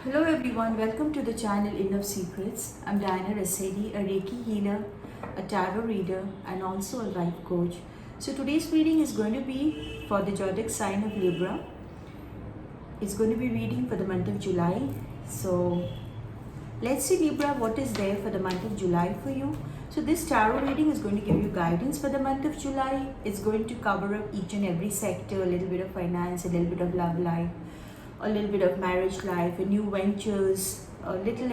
Hello everyone, welcome to the channel Enough Secrets. I'm Diana Rasedi, a Reiki healer, a tarot reader, and also a life coach. So today's reading is going to be for the zodiac sign of Libra. It's going to be reading for the month of July. So let's see Libra, what is there for the month of July for you. So this tarot reading is going to give you guidance for the month of July. It's going to cover up each and every sector, a little bit of finance, a little bit of love life, a little bit of marriage life, a new ventures, a little,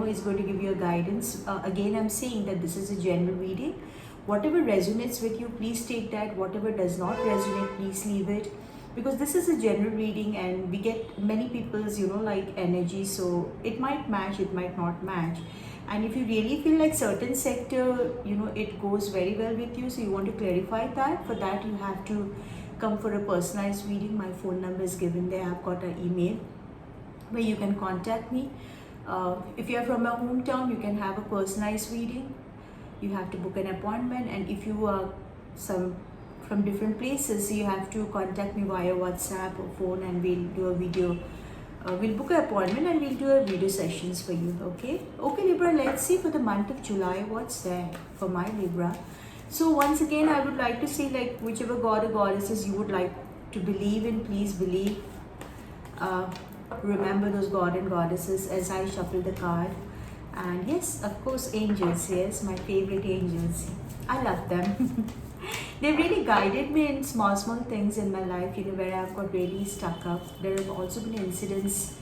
is going to give you a guidance. Again, I'm saying that this is a general reading. Whatever resonates with you, please take that. Whatever does not resonate, please leave it. Because this is a general reading and we get many people's, like energy. So it might match, it might not match. And if you really feel like certain sector, it goes very well with you, so you want to clarify that, for that you have to come for a personalized reading. My phone number is given there. I've got an email where you can contact me. If you are from my hometown, you can have a personalized reading. You have to book an appointment, and if you are some from different places, you have to contact me via WhatsApp or phone, and we'll do a video. We'll book an appointment and we'll do a video sessions for you. Okay, Libra. Let's see for the month of July what's there for my Libra. So once again, I would like to say, like, whichever god or goddesses you would like to believe in, please believe. Uh, Remember those god and goddesses as I shuffle the card. And yes, of course, angels. Yes, my favorite angels. I love them. They really guided me in small things in my life, where I've got really stuck up. There have also been incidents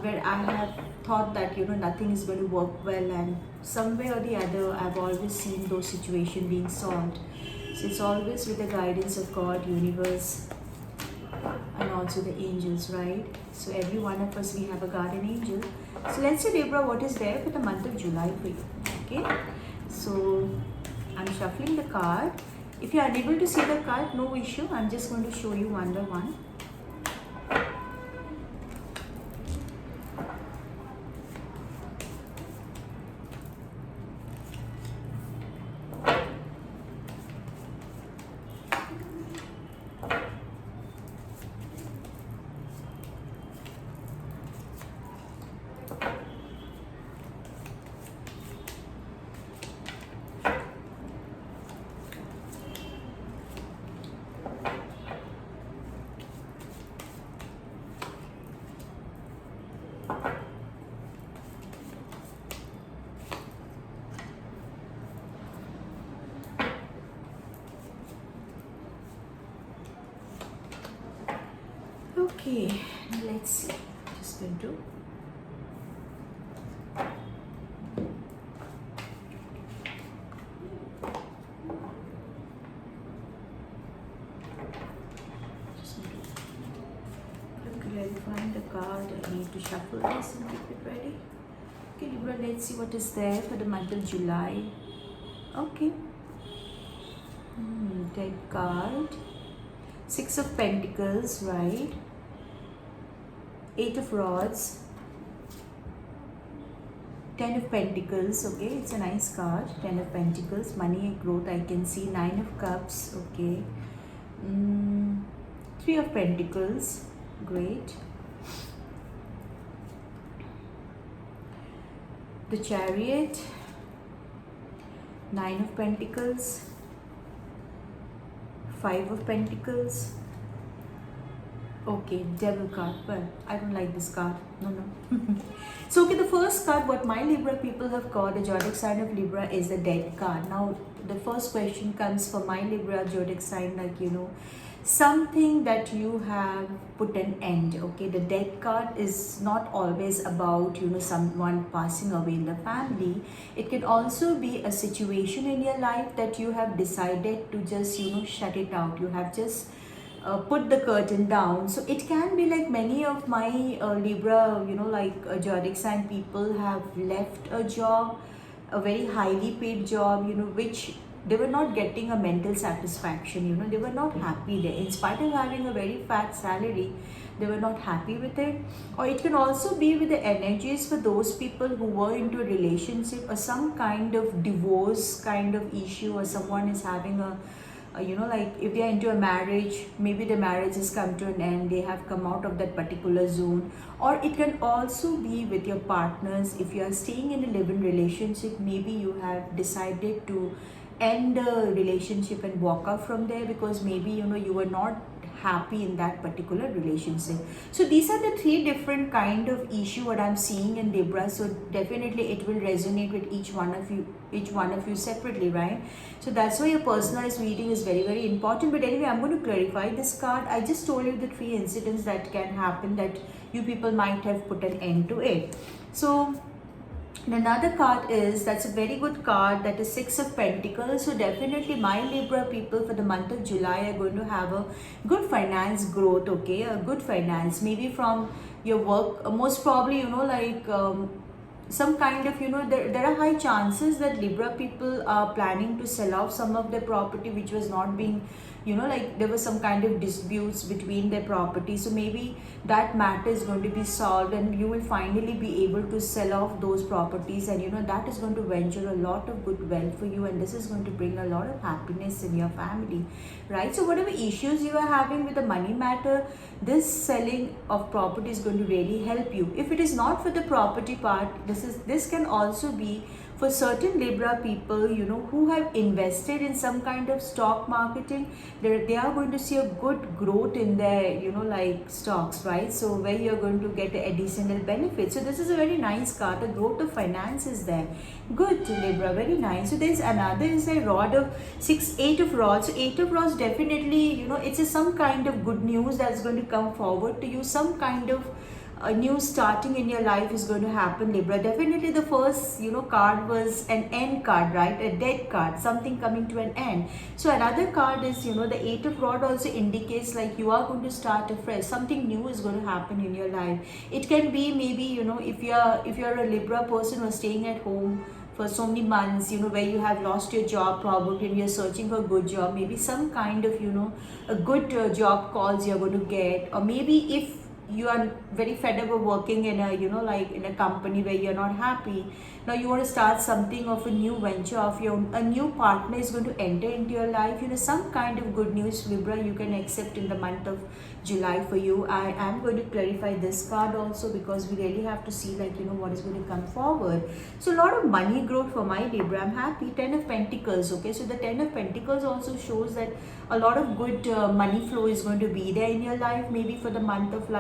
where I have thought that, nothing is going to work well, and some way or the other, I've always seen those situations being solved. So it's always with the guidance of God, universe, and also the angels, right? So every one of us, we have a guardian angel. So let's see, Libra, what is there for the month of July for you. Okay, so I'm shuffling the card. If you're unable to see the card, no issue. I'm just going to show you one by one. Okay, let's see. Just going to clarifying the card. I need to shuffle this and keep it ready. Okay, Libra, let's see what is there for the month of July. Okay. Dead card. Six of Pentacles, right? Eight of Rods. Ten of Pentacles, okay, it's a nice card. Ten of Pentacles, money and growth, I can see. Nine of Cups, okay. Three of Pentacles, great. The Chariot. Nine of Pentacles. Five of Pentacles. Okay, Devil card. Well, I don't like this card. No. So, okay, the first card, what my Libra people have got, the zodiac sign of Libra, is the Dead card. Now, the first question comes for my Libra zodiac sign, like, something that you have put an end. Okay, the Dead card is not always about, someone passing away in the family. It can also be a situation in your life that you have decided to just, shut it out. You have just put the curtain down. So it can be like many of my Libra, zodiac sign people have left a job, a very highly paid job, which they were not getting a mental satisfaction. They were not happy there. In spite of having a very fat salary, they were not happy with it. Or it can also be with the energies for those people who were into a relationship or some kind of divorce kind of issue, or someone is having a like if they are into a marriage, maybe the marriage has come to an end, they have come out of that particular zone. Or it can also be with your partners. If you are staying in a live-in relationship, maybe you have decided to end the relationship and walk out from there, because maybe you were not happy in that particular relationship. So these are the three different kind of issue what I'm seeing in Libra. So definitely it will resonate with each one of you separately, right? So that's why your personalized reading is very, very important. But anyway, I'm going to clarify this card. I just told you the three incidents that can happen that you people might have put an end to it. So and another card is, that's a very good card, that is Six of Pentacles. So definitely my Libra people for the month of July are going to have a good finance growth, okay? A good finance, maybe from your work, most probably, some kind of, there are high chances that Libra people are planning to sell off some of their property which was not being, like there was some kind of disputes between their property. So maybe that matter is going to be solved and you will finally be able to sell off those properties, and that is going to venture a lot of good wealth for you, and this is going to bring a lot of happiness in your family, right? So whatever issues you are having with the money matter, this selling of property is going to really help you. If it is not for the property part, this can also be for certain Libra people, who have invested in some kind of stock marketing. They are going to see a good growth in their, like stocks, right? So where you're going to get additional benefits. So this is a very nice card. The growth of finance is there. Good, Libra, very nice. So there's another is a rod of Eight of Rods. So Eight of Rods definitely, it's some kind of good news that's going to come forward to you. Some kind of a new starting in your life is going to happen, Libra. Definitely the first card was an end card, right? A dead card, something coming to an end. So another card is, the Eight of Rod also indicates like you are going to start afresh. Something new is going to happen in your life. It can be maybe, if you're a Libra person who is staying at home for so many months, where you have lost your job probably and you're searching for a good job, maybe some kind of, a good job calls you're going to get. Or maybe if you are very fed up of working in a like in a company where you're not happy, now you want to start something of a new venture of your own. A new partner is going to enter into your life, some kind of good news, Libra, you can accept in the month of July for you. I am going to clarify this card also, because we really have to see like what is going to come forward. So a lot of money growth for my Libra. I'm happy. Ten of Pentacles, okay? So the Ten of Pentacles also shows that a lot of good money flow is going to be there in your life, maybe for the month of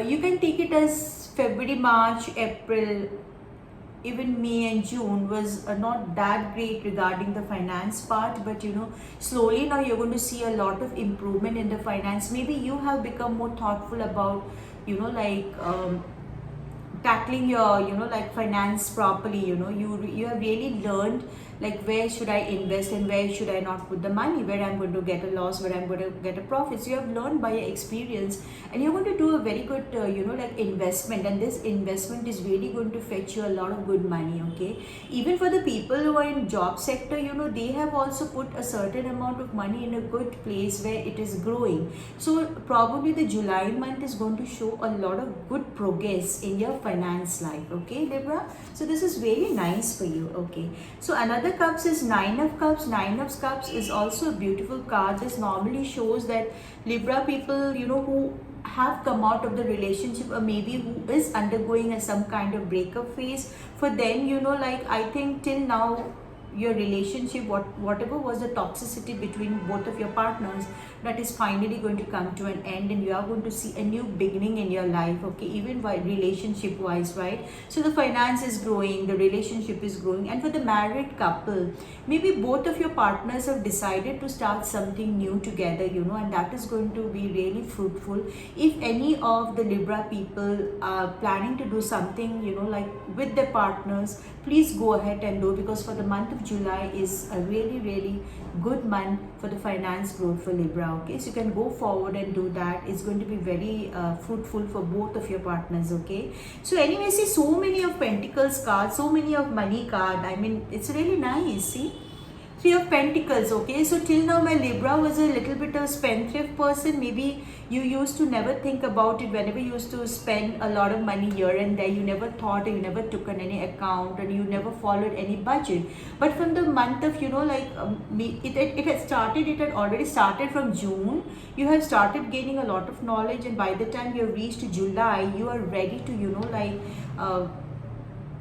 you can take it as February, March, April, even May and June was not that great regarding the finance part, but slowly now you're going to see a lot of improvement in the finance. Maybe you have become more thoughtful about tackling your like finance properly. You have really learned like where should I invest and where should I not put the money, where I'm going to get a loss, where I'm going to get a profit. So you have learned by your experience, and you're going to do a very good like investment, and this investment is really going to fetch you a lot of good money, okay? Even for the people who are in job sector, they have also put a certain amount of money in a good place where it is growing. So probably the July month is going to show a lot of good progress in your finance life, okay, Libra? So this is very nice for you, okay? So another cups is Nine of Cups. Nine of Cups is also a beautiful card. This normally shows that Libra people, who have come out of the relationship, or maybe who is undergoing some kind of breakup phase, for them, like I think till now your relationship, whatever was the toxicity between both of your partners, that is finally going to come to an end, and you are going to see a new beginning in your life, okay? Even by relationship wise, right? So the finance is growing, the relationship is growing. And for the married couple, maybe both of your partners have decided to start something new together, and that is going to be really fruitful. If any of the Libra people are planning to do something, like with their partners, please go ahead and do, because for the month of July is a really, really good month for the finance growth for Libra, okay? So you can go forward and do that. It's going to be very fruitful for both of your partners, okay? So anyway, see, so many of Pentacles cards, so many of money card. I mean, it's really nice, see? Three of Pentacles, okay? So till now my Libra was a little bit of spendthrift person. Maybe you used to never think about it. Whenever you used to spend a lot of money here and there, you never thought, or you never took on any account, and you never followed any budget. But from the month of, it had already started from June. You have started gaining a lot of knowledge, and by the time you have reached July, you are ready to,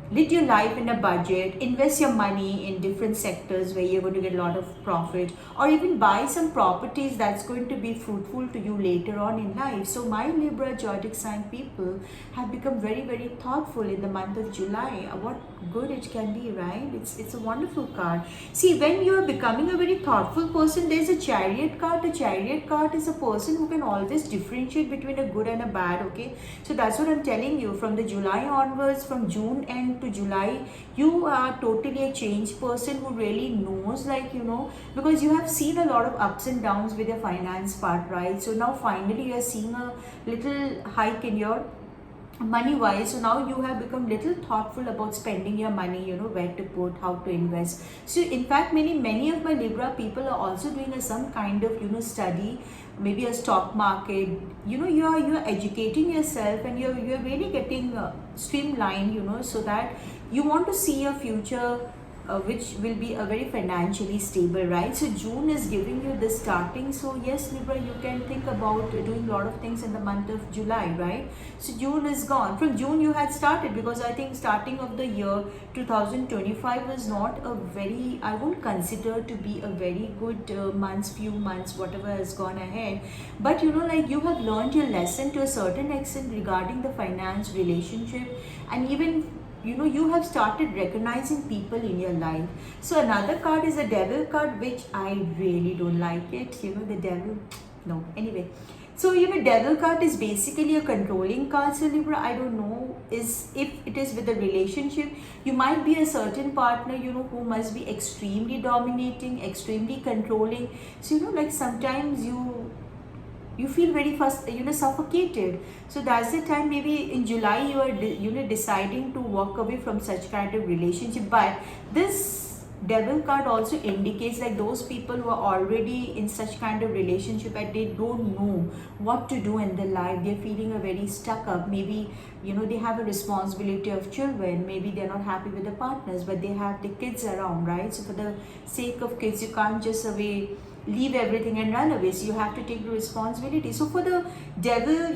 lead your life in a budget, invest your money in different sectors where you're going to get a lot of profit, or even buy some properties that's going to be fruitful to you later on in life. So my Libra zodiac sign people have become very, very thoughtful in the month of July. What good it can be, right? It's a wonderful card. See, when you're becoming a very thoughtful person, there's a Chariot card. The Chariot card is a person who can always differentiate between a good and a bad, okay? So that's what I'm telling you. From the July onwards, from June end to July, you are totally a changed person who really knows, because you have seen a lot of ups and downs with your finance part, right? So now finally you are seeing a little hike in your money wise. So now you have become little thoughtful about spending your money, where to put, how to invest. So in fact, many of my Libra people are also doing some kind of study, maybe a stock market. You're educating yourself, and you're really getting streamlined, so that you want to see a future which will be a very financially stable, right? So June is giving you the starting. So yes, Libra, you can think about doing a lot of things in the month of July, right? So June is gone. From June you had started, because I think starting of the year 2025 was not a very, I won't consider to be a very good few months, whatever has gone ahead. But you have learned your lesson to a certain extent regarding the finance, relationship, and even you have started recognizing people in your life. So another card is a Devil card, which I really don't like it. The Devil, no. Anyway, so Devil card is basically a controlling card. So Libra, I don't know if it is with a relationship. You might be a certain partner, who must be extremely dominating, extremely controlling. So sometimes you feel very fast, suffocated. So that's the time, maybe in July you are deciding to walk away from such kind of relationship. But this Devil card also indicates like those people who are already in such kind of relationship and they don't know what to do in their life. They're feeling a very stuck up. Maybe they have a responsibility of children. Maybe they're not happy with the partners, but they have the kids around, right? So for the sake of kids, you can't just leave everything and run away. So you have to take the responsibility. So for the Devil,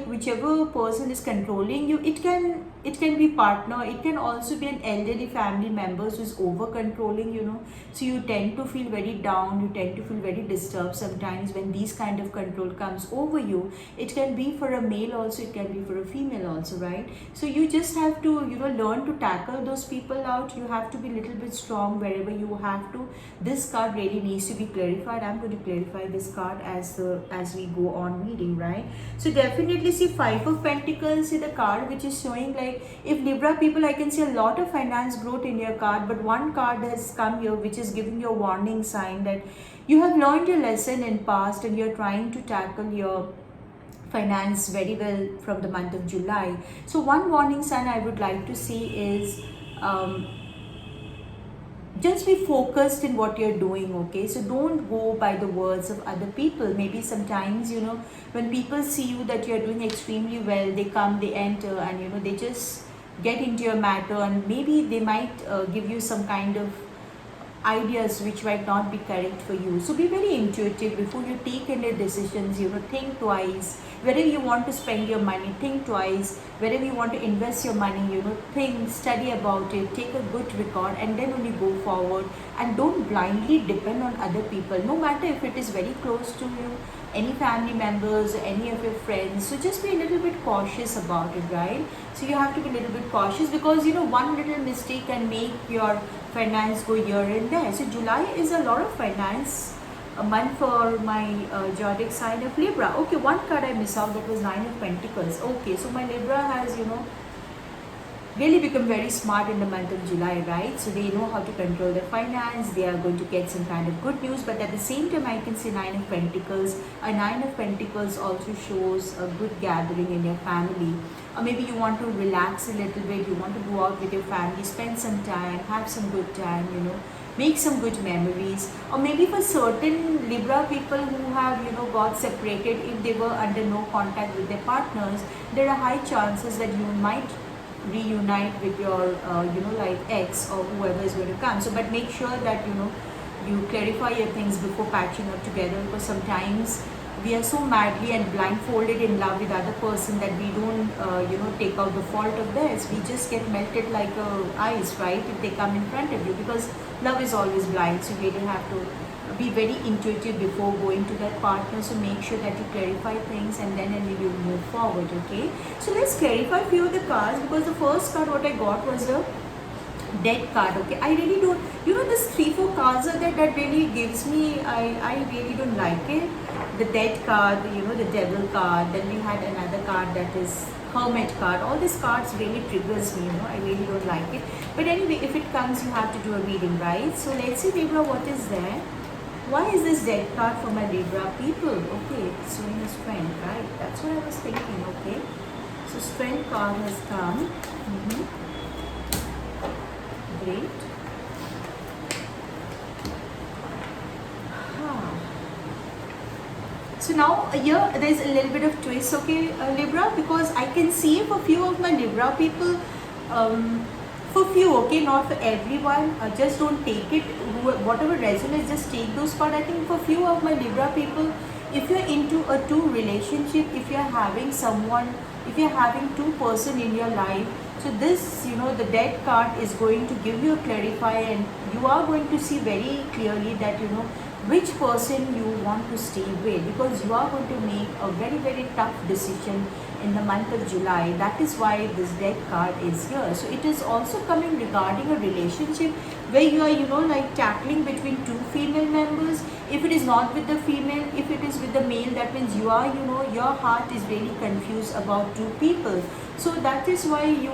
whichever person is controlling you, it can be partner, it can also be an elderly family members who is over controlling, so you tend to feel very down, you tend to feel very disturbed sometimes when these kind of control comes over you. It can be for a male also, it can be for a female also, right? So you just have to learn to tackle those people out. You have to be a little bit strong wherever you have to. This card really needs to be clarified. I'm going to clarify this card as we go on reading, right? So definitely see Five of Pentacles, see the card which is showing like, if Libra people, I can see a lot of finance growth in your card, but one card has come here which is giving you a warning sign that you have learned your lesson in past and you're trying to tackle your finance very well from the month of July. So one warning sign I would like to see is just be focused in what you're doing, okay? So don't go by the words of other people. Maybe sometimes when people see you that you're doing extremely well, they come, they enter, and they just get into your matter, and maybe they might give you some kind of ideas which might not be correct for you. So be very intuitive before you take any decisions. Think twice. Wherever you want to spend your money, think twice. Wherever you want to invest your money, think, study about it, take a good record, and then only go forward. And don't blindly depend on other people, no matter if it is very close to you, any family members, any of your friends. So just be a little bit cautious about it, right? So you have to be a little bit cautious, because one little mistake can make your finance go here and there. So July is a lot of finance a month for my zodiac sign of Libra. Okay, one card I missed out, that was Nine of Pentacles. Okay, so my Libra has really become very smart in the month of July, right? So they know how to control their finance. They are going to get some kind of good news, but at the same time I can see Nine of Pentacles. A Nine of Pentacles also shows a good gathering in your family, or maybe you want to relax a little bit, you want to go out with your family, spend some time, have some good time, make some good memories. Or maybe for certain Libra people who have, you know, got separated, if they were under no contact with their partners, there are high chances that you might reunite with your you know, like ex or whoever is going to come. So but make sure that, you know, you clarify your things before patching up together, because sometimes we are so madly and blindfolded in love with other person that we don't you know, take out the fault of theirs. We just get melted like ice, right, if they come in front of you, because love is always blind. So you really have to be very intuitive before going to that partner. So make sure that you clarify things, and then you move forward. Okay, so let's clarify few of the cards, because the first card what I got was a dead card. Okay, I really don't, you know, this 3-4 cards are there that really gives me, I really don't like it. The dead card, you know, the devil card, then we had another card that is hermit card. All these cards really triggers me, you know, I really don't like it. But anyway, if it comes, you have to do a reading, right? So let's see, Libra, what is there? Why is this dead card for my Libra people? Okay, it's showing a strength, right? That's what I was thinking. Okay, so strength card has come. Great. So now here there's a little bit of twist, okay, Libra, because I can see for few of my Libra people, for few, okay, not for everyone, just don't take it, whatever resonates, just take those part. I think for few of my Libra people, if you're into a two relationship, if you're having someone, if you're having two person in your life, so this, you know, the dead card is going to give you a clarify, and you are going to see very clearly that, you know, which person you want to stay with, because you are going to make a very, very tough decision in the month of July. That is why this dead card is here. So it is also coming regarding a relationship where you are, you know, like tackling between two female members. If it is not with the female, if it is with the male, that means you are, you know, your heart is really confused about two people. So that is why you,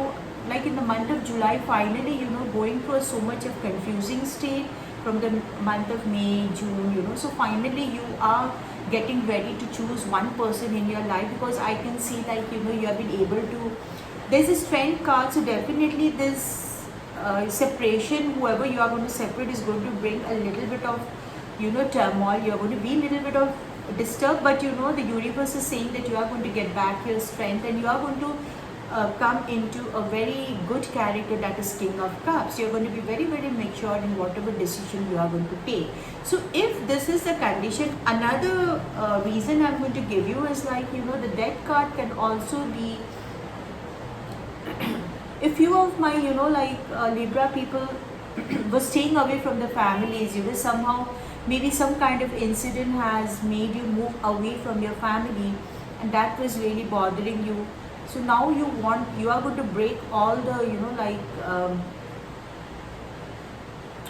like in the month of July, finally, you know, going through so much of confusing state from the month of May, June, you know. So finally you are getting ready to choose one person in your life, because I can see, like, you know, you have been able to, there's a strength card. So definitely this separation, whoever you are going to separate, is going to bring a little bit of, you know, turmoil. You're going to be a little bit of disturbed, but you know, the universe is saying that you are going to get back your strength, and you are going to come into a very good character, that is King of Cups. You're going to be very, very mature in whatever decision you are going to take. So if this is the condition, another reason I'm going to give you is, like, you know, the death card can also be if few of my, you know, like Libra people were staying away from the families, you know, somehow maybe some kind of incident has made you move away from your family, and that was really bothering you. So now you are going to break all the, you know, like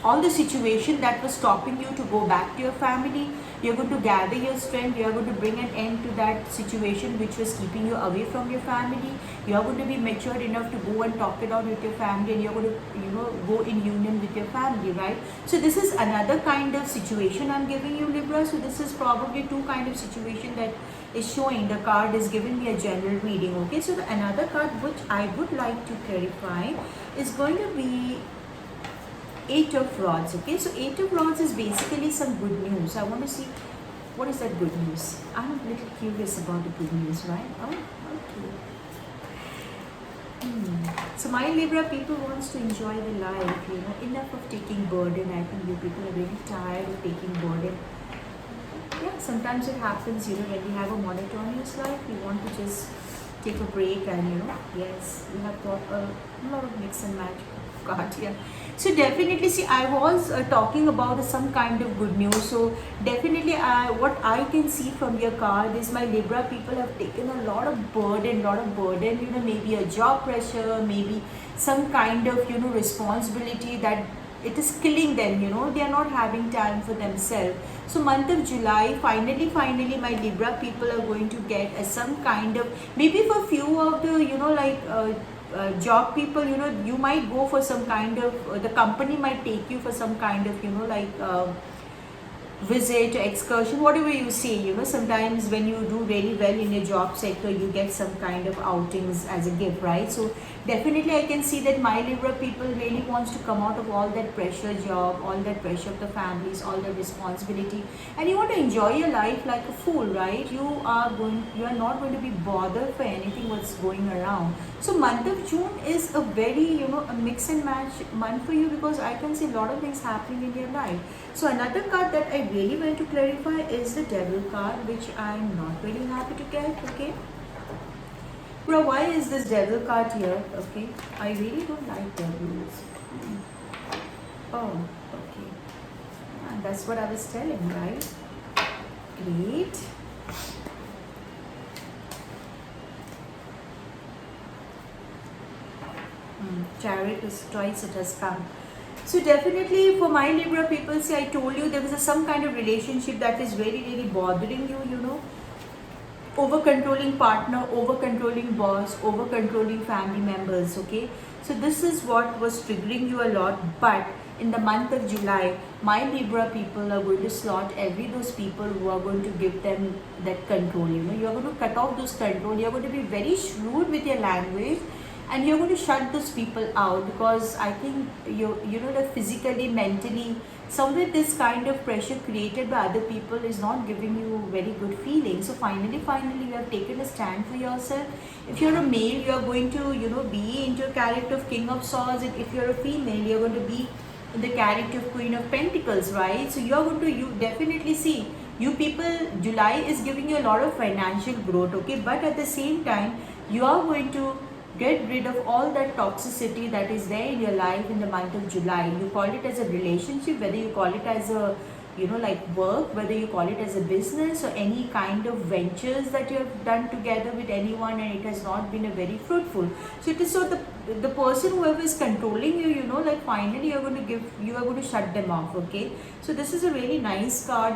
all the situation that was stopping you to go back to your family. You're going to gather your strength. You are going to bring an end to that situation which was keeping you away from your family. You are going to be mature enough to go and talk it out with your family, and you're going to, you know, go in union with your family, right? So this is another kind of situation I'm giving you, Libra. So this is probably two kind of situation that is showing. The card is giving me a general reading. Okay, so another card which I would like to clarify is going to be Eight of Rods. Okay, so Eight of Rods is basically some good news. I want to see what is that good news. I'm a little curious about the good news, right? Oh, okay. So my Libra people wants to enjoy the life, you know, enough of taking burden. I think you people are really tired of taking burden. Yeah, sometimes it happens, you know, when we have a monotonous life, we want to just take a break, and you know, yes, we have got a lot of mix and match card here. So definitely, see, I was talking about some kind of good news. So definitely, what I can see from your card is my Libra people have taken a lot of burden, you know, maybe a job pressure, maybe some kind of, you know, responsibility that it is killing them, you know, they are not having time for themselves. So month of July, finally my Libra people are going to get some kind of, maybe for few of the, you know, like job people, you know, you might go for some kind of, the company might take you for some kind of, you know, like visit, excursion, whatever you say. Sometimes when you do really well in your job sector, you get some kind of outings as a gift, right? So definitely I can see that my Libra people really wants to come out of all that pressure job, all that pressure of the families, all the responsibility, and you want to enjoy your life like a fool, right? You are not going to be bothered for anything what's going around. So month of June is a very, a mix and match month for you, because I can see a lot of things happening in your life. So another card that I really want to clarify is the Devil card, which I'm not really happy to get. Okay, bro, why is this Devil card here? Okay, I really don't like devils. Oh, okay. That's what I was telling, right? Great. Chariot is twice it has come. So definitely for my Libra people, see, I told you there was some kind of relationship that is very, really bothering you, over controlling partner, over controlling boss, over controlling family members, okay? So this is what was triggering you a lot. But in the month of July, my Libra people are going to slot every those people who are going to give them that control. You are going to cut off those control. You are going to be very shrewd with your language, and you're going to shut those people out, because I think that physically, mentally, somewhere this kind of pressure created by other people is not giving you very good feeling. So finally you have taken a stand for yourself. If you're a male, you're going to be into a character of King of Swords, and if you're a female, you're going to be in the character of Queen of Pentacles, right? So you're going to, you definitely see, you people, July is giving you a lot of financial growth, okay? But at the same time, you are going to get rid of all that toxicity that is there in your life in the month of July. You call it as a relationship, whether you call it as a like work, whether you call it as a business, or any kind of ventures that you have done together with anyone and it has not been a very fruitful. So it is, so the person whoever is controlling you, like finally you are going to shut them off, okay? So this is a really nice card,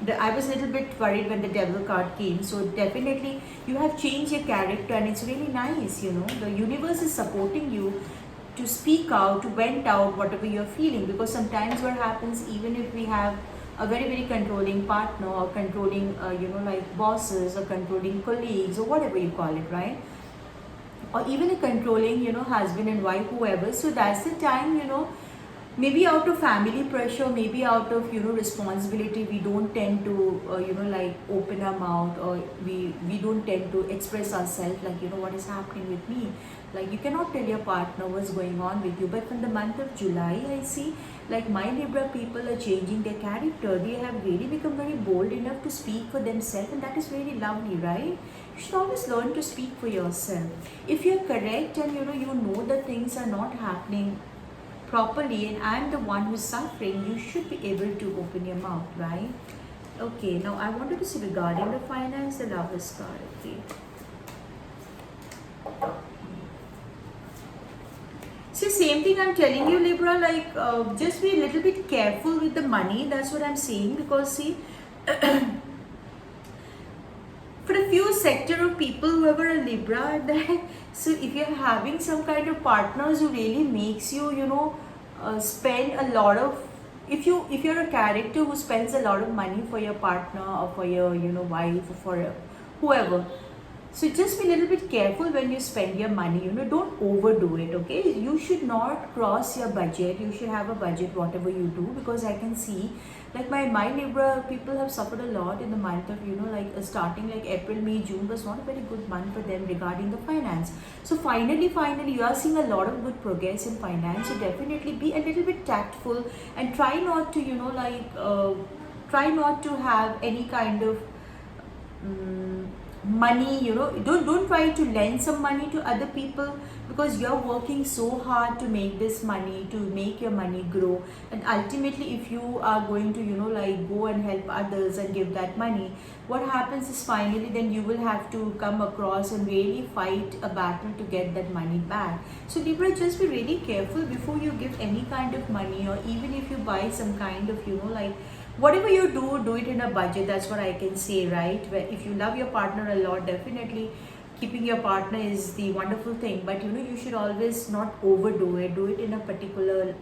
that I was a little bit worried when the Devil card came. So definitely you have changed your character, and it's really nice, the universe is supporting you to speak out, to vent out whatever you're feeling. Because sometimes what happens, even if we have a very, very controlling partner, or controlling like bosses, or controlling colleagues, or whatever you call it, right? Or even a controlling husband and wife, whoever. So that's the time, maybe out of family pressure, maybe out of responsibility, we don't tend to like open our mouth, or we don't tend to express ourselves, like what is happening with me. Like you cannot tell your partner what's going on with you. But from the month of July, I see like my Libra people are changing their character. They have really become very bold enough to speak for themselves, and that is really lovely, right? You should always learn to speak for yourself. If you're correct, and you know that things are not happening properly, and I'm the one who's suffering, you should be able to open your mouth, right? Okay, now I wanted to see regarding the finance, the Lovers card. Okay, see, same thing I'm telling you, Libra, like just be a little bit careful with the money. That's what I'm saying. Because see, for a few sector of people, whoever are Libra, so if you're having some kind of partners who really makes you spend a lot of, if you're a character who spends a lot of money for your partner, or for your wife, or for whoever, so just be a little bit careful when you spend your money. Don't overdo it, okay? You should not cross your budget. You should have a budget whatever you do. Because I can see like my Libra people have suffered a lot in the month of like starting like April, May, June was not a very good month for them regarding the finance. So finally you are seeing a lot of good progress in finance. So definitely be a little bit tactful, and try not to try not to have any kind of money. Don't try to lend some money to other people, because you're working so hard to make this money, to make your money grow. And ultimately, if you are going to like go and help others and give that money, what happens is finally then you will have to come across and really fight a battle to get that money back. So Libra, just be really careful before you give any kind of money, or even if you buy some kind of like whatever you do it in a budget. That's what I can say, right? Where if you love your partner a lot, definitely keeping your partner is the wonderful thing. But you should always not overdo it. Do it in a particular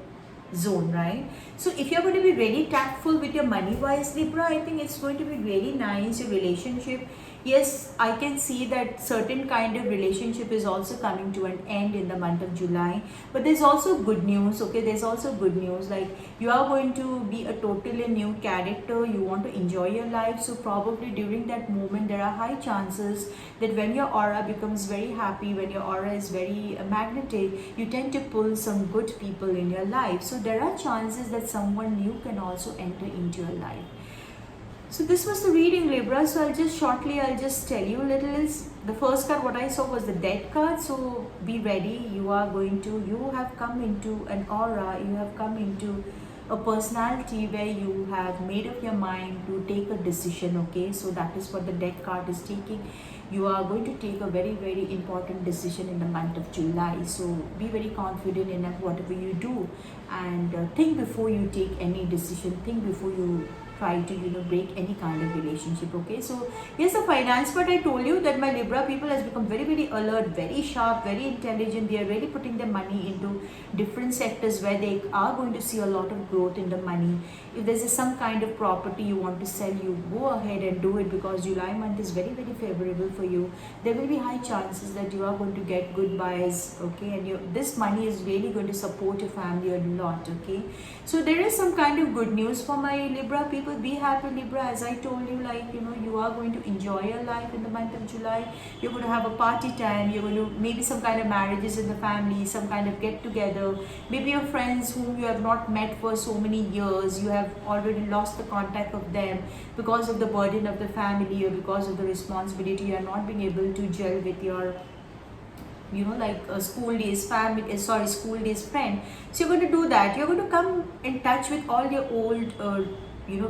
zone, right? So if you're going to be very tactful with your money wise, Libra, I think it's going to be very nice. Your relationship, yes, I can see that certain kind of relationship is also coming to an end in the month of July. But there's also good news, okay? There's also good news, like you are going to be a totally new character. You want to enjoy your life, so probably during that moment there are high chances that when your aura becomes very happy, when your aura is very magnetic, you tend to pull some good people in your life. So there are chances that someone new can also enter into your life. So this was the reading, Libra. So I'll just tell you a little. The first card what I saw was the Death card. So be ready. You have come into an aura. You have come into a personality where you have made up your mind to take a decision. Okay, so that is what the Death card is taking. You are going to take a very, very important decision in the month of July. So be very confident in whatever you do, and think before you take any decision. Think before you try to break any kind of relationship. Okay, so yes, the finance part, I told you that my Libra people has become very, very alert, very sharp, very intelligent. They are really putting their money into different sectors where they are going to see a lot of growth in the money. If there's some kind of property you want to sell, you go ahead and do it, because July month is very, very favorable for you. There will be high chances that you are going to get good buys. Okay, and this money is really going to support your family a lot. Okay, so there is some kind of good news for my Libra people. Be happy, Libra. As I told you, like you are going to enjoy your life in the month of July. You're going to have a party time. You're going to maybe some kind of marriages in the family, some kind of get together. Maybe your friends whom you have not met for so many years, you have already lost the contact of them because of the burden of the family or because of the responsibility. You are not being able to gel with your like a school days family, school days friend. So you're going to do that. You're going to come in touch with all your old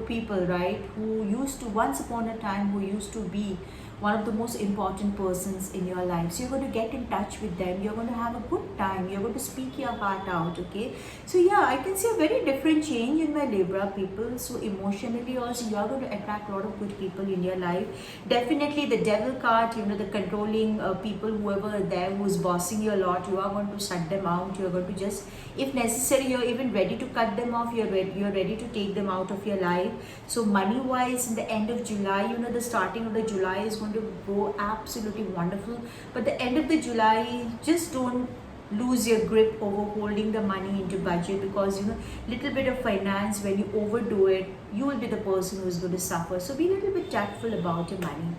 people, right, who used to once upon a time, who used to be one of the most important persons in your life. So you're going to get in touch with them. You're going to have a good time. You're going to speak your heart out. Okay, so yeah, I can see a very different change in my Libra people. So emotionally also, you are going to attract a lot of good people in your life. Definitely the Devil card, the controlling people, whoever are there who's bossing you a lot, you are going to shut them out. You're going to just, if necessary, you're even ready to cut them off. You're ready to take them out of your life. So money wise, in the end of July, the starting of the July is going to go absolutely wonderful. But the end of the July, just don't lose your grip over holding the money into budget, because little bit of finance, when you overdo it, you will be the person who is going to suffer. So be a little bit tactful about your money.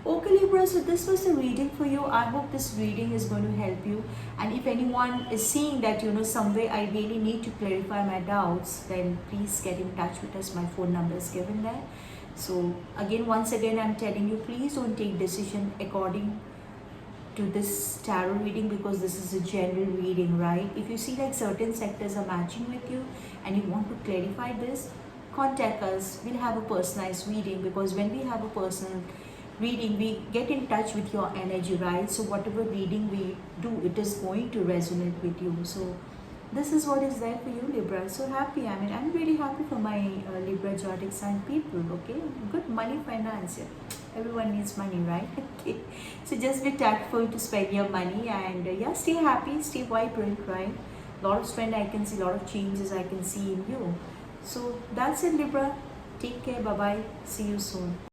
Okay, Libra, so this was the reading for you. I hope this reading is going to help you. And if anyone is seeing that, some way I really need to clarify my doubts, then please get in touch with us. My phone number is given there. So once again, I'm telling you, please don't take decision according to this tarot reading, because this is a general reading, right? If you see like certain sectors are matching with you and you want to clarify this, contact us. We'll have a personalized reading, because when we have a personal reading, we get in touch with your energy, right? So whatever reading we do, it is going to resonate with you. So this is what is there for you, Libra. So happy. I mean, I'm really happy for my Libra zodiac sign people. Okay, good money, finance. Yeah. Everyone needs money, right? Okay, so just be tactful to spend your money, and yeah, stay happy, stay vibrant, right? Lot of strength I can see, lot of changes I can see in you. So that's it, Libra. Take care. Bye bye. See you soon.